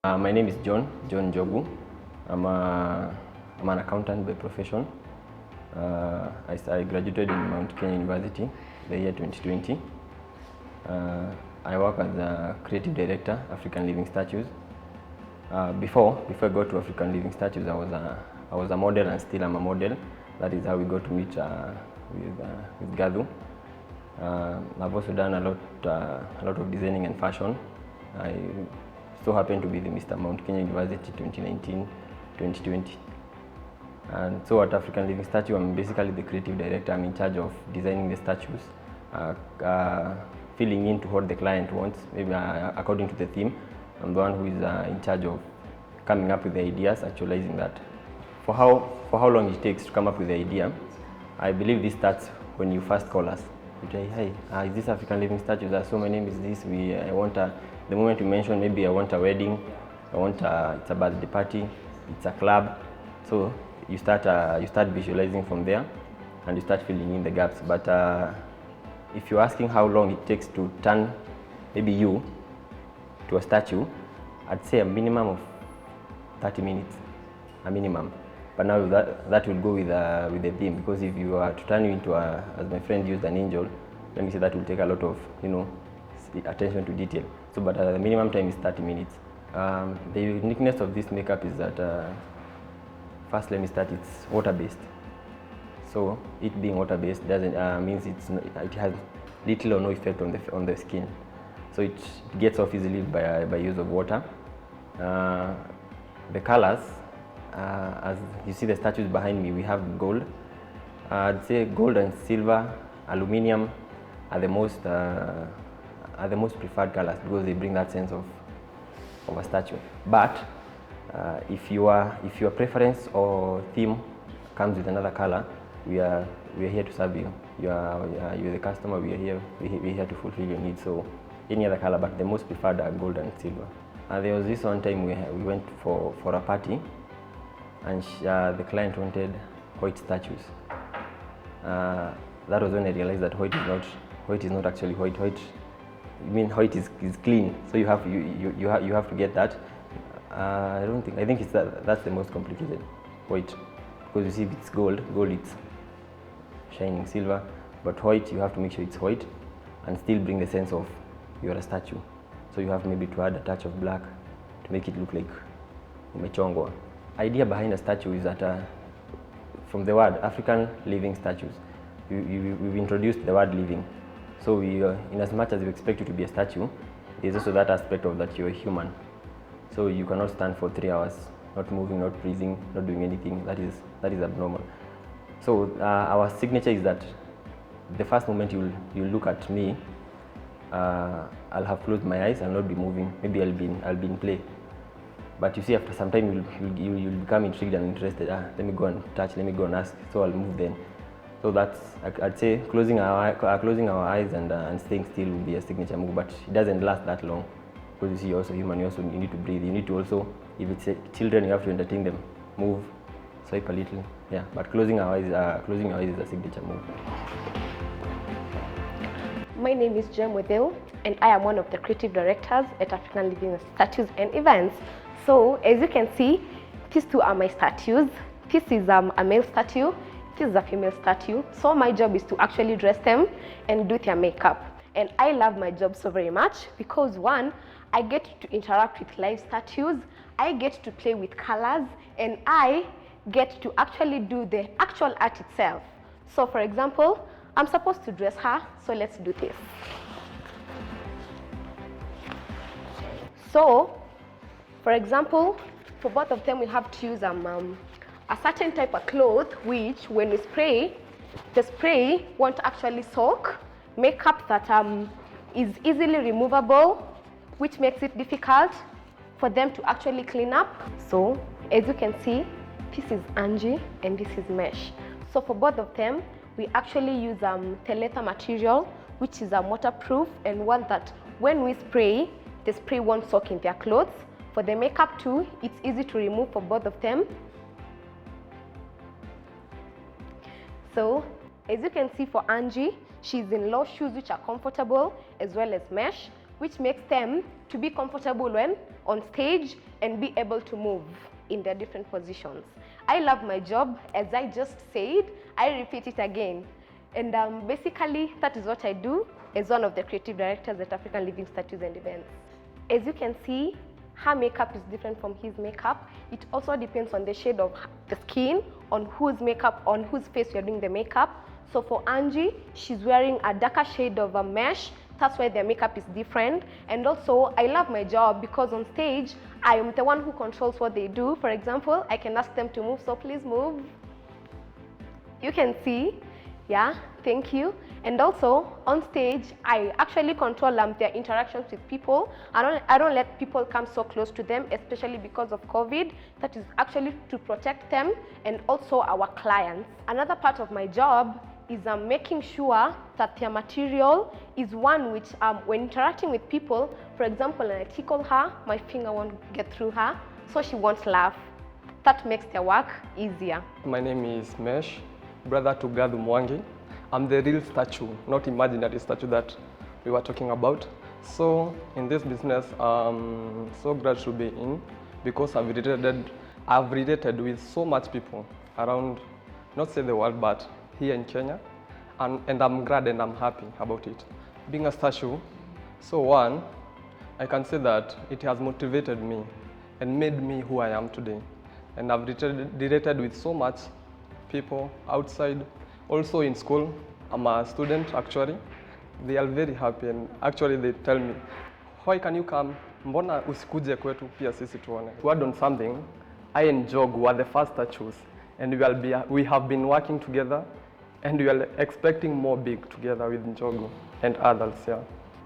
My name is John Jogu. I'm an accountant by profession. I graduated in Mount Kenya University the year 2020. I work as a creative director, African Living Statutes. Before I got to African Living Statutes, I was a model and still am a model. That is how we got to meet with Gathu. I've also done a lot of designing and fashion. I so happened to be the Mr. Mount Kenya University 2019-2020. And so at African Living Statue, I'm basically the creative director. I'm in charge of designing the statues, filling in to what the client wants, maybe according to the theme. I'm the one who is in charge of coming up with the ideas, actualizing that. For how long it takes to come up with the idea, I believe this starts when you first call us. You say, hey, is this African Living Statues? So my name is this. The moment you mention, maybe I want a wedding, it's a birthday party, it's a club. So you start visualizing from there, and you start filling in the gaps. But if you're asking how long it takes to turn maybe you to a statue, I'd say a minimum of 30 minutes, a minimum. But now that will go with the theme, because if you are to turn you into as my friend used, an angel, let me say that will take a lot of attention to detail. So, but the minimum time is 30 minutes. The uniqueness of this makeup is that first, let me start. It's water-based. So it being water-based doesn't means it has little or no effect on the skin. So it gets off easily by use of water. The colors, as you see the statues behind me, we have gold. I'd say gold and silver, aluminium are the most preferred colors, because they bring that sense of a statue. But if your preference or theme comes with another color, we are here to serve you. You're the customer. We're here to fulfill your needs. So any other color, but the most preferred are gold and silver. There was this one time we went for a party, and the client wanted white statues. That was when I realized that white is not actually white. White is clean. So you have to get that. I think it's that's the most complicated, white, because you see, if it's gold it's shining silver, but white, you have to make sure it's white and still bring the sense of you're a statue. So you have maybe to add a touch of black to make it look like umechongwa. Idea behind a statue is that from the word African Living Statues, we've introduced the word living. So in as much as we expect you to be a statue, there's also that aspect of that you're a human. So you cannot stand for 3 hours, not moving, not breathing, not doing anything. That is abnormal. So our signature is that the first moment you look at me, I'll have closed my eyes, I'll not be moving. Maybe I'll be in play. But you see, after some time you'll become intrigued and interested. Let me go and touch, let me go and ask. So I'll move then. So that's, I'd say, closing our eyes and staying still will be a signature move, but it doesn't last that long, because you see, you're also human. You need to breathe. You need to also, if it's children, you have to entertain them, move, swipe a little, yeah. But closing our eyes is a signature move. My name is Jem Wedeu, and I am one of the creative directors at African Living Statues and Events. So as you can see, these two are my statues. This is a male statue. This is a female statue. So my job is to actually dress them and do their makeup. And I love my job so very much because, one, I get to interact with live statues, I get to play with colors, and I get to actually do the actual art itself. So for example, I'm supposed to dress her, so let's do this. So, for example, for both of them, we have to use a certain type of cloth, which when we spray, the spray won't actually soak. Makeup that is easily removable, which makes it difficult for them to actually clean up. So, as you can see, this is Angie and this is Mesh. So for both of them, we actually use leather material, which is waterproof and one that when we spray, the spray won't soak in their clothes. For the makeup too, it's easy to remove for both of them. So as you can see, for Angie, she's in low shoes which are comfortable, as well as Mesh. which makes them to be comfortable when on stage and be able to move in their different positions. I love my job, as I just said. I repeat it again. And basically, that is what I do as one of the creative directors at African Living Statues and Events. As you can see, her makeup is different from his makeup. It also depends on the shade of the skin, on whose makeup, on whose face you're doing the makeup. So for Angie, she's wearing a darker shade of a mesh. That's why their makeup is different. And also, I love my job because on stage, I am the one who controls what they do. For example, I can ask them to move, so please move. You can see, yeah, thank you. And also, on stage, I actually control their interactions with people. I don't let people come so close to them, especially because of COVID. That is actually to protect them and also our clients. Another part of my job is making sure that their material is one which, when interacting with people, for example, when I tickle her, my finger won't get through her, so she won't laugh. That makes their work easier. My name is Mesh, brother to Gathu Mwangi. I'm the real statue, not imaginary statue that we were talking about. So in this business, I'm so glad to be in because I've related with so much people around, not say the world, but here in Kenya. And I'm glad and I'm happy about it. Being a statue, so one, I can say that it has motivated me and made me who I am today. And I've related with so much people outside, also in school. I'm a student actually. They are very happy and actually they tell me, why can you come? Mbona usikuje kwetu pia sisi tuone. To add on something, I and Jog were the first statues and we have been working together and we are expecting more big together with Njogu and others, yeah.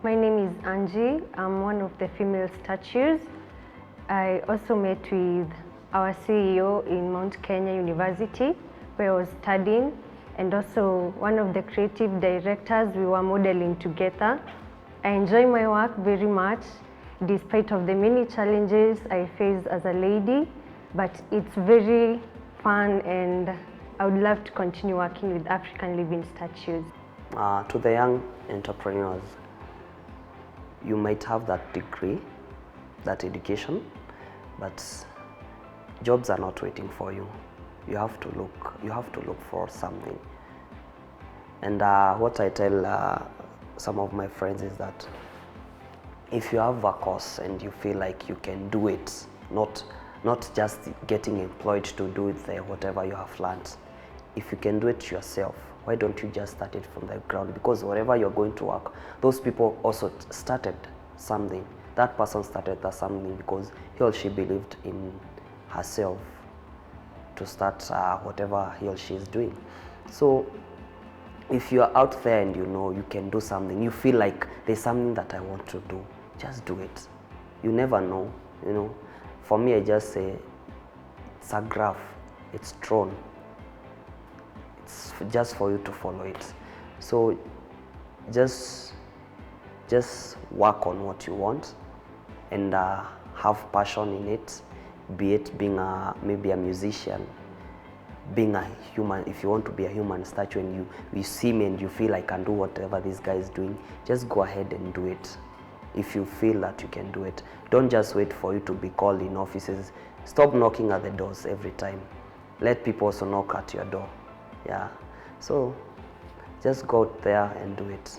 My name is Angie. I'm one of the female statues. I also met with our CEO in Mount Kenya University, where I was studying, and also one of the creative directors. We were modeling together. I enjoy my work very much, despite of the many challenges I face as a lady, but it's very fun and I would love to continue working with African Living Statues. To the young entrepreneurs, you might have that degree, that education, but jobs are not waiting for you. You have to look for something. And what I tell some of my friends is that if you have a course and you feel like you can do it, not just getting employed to do it there, whatever you have learned. If you can do it yourself, why don't you just start it from the ground? Because wherever you're going to work, those people also started something. That person started that something because he or she believed in herself to start whatever he or she is doing. So if you are out there and you know you can do something, you feel like there's something that I want to do, just do it. You never know, you know. For me, I just say it's a graph, it's drawn. It's just for you to follow it. So just work on what you want and have passion in it, be it being maybe a musician, being a human. If you want to be a human statue and you see me and you feel I can do whatever this guy is doing, just go ahead and do it. If you feel that you can do it, don't just wait for you to be called in offices. Stop knocking at the doors every time. Let people also knock at your door. Yeah, so just go out there and do it.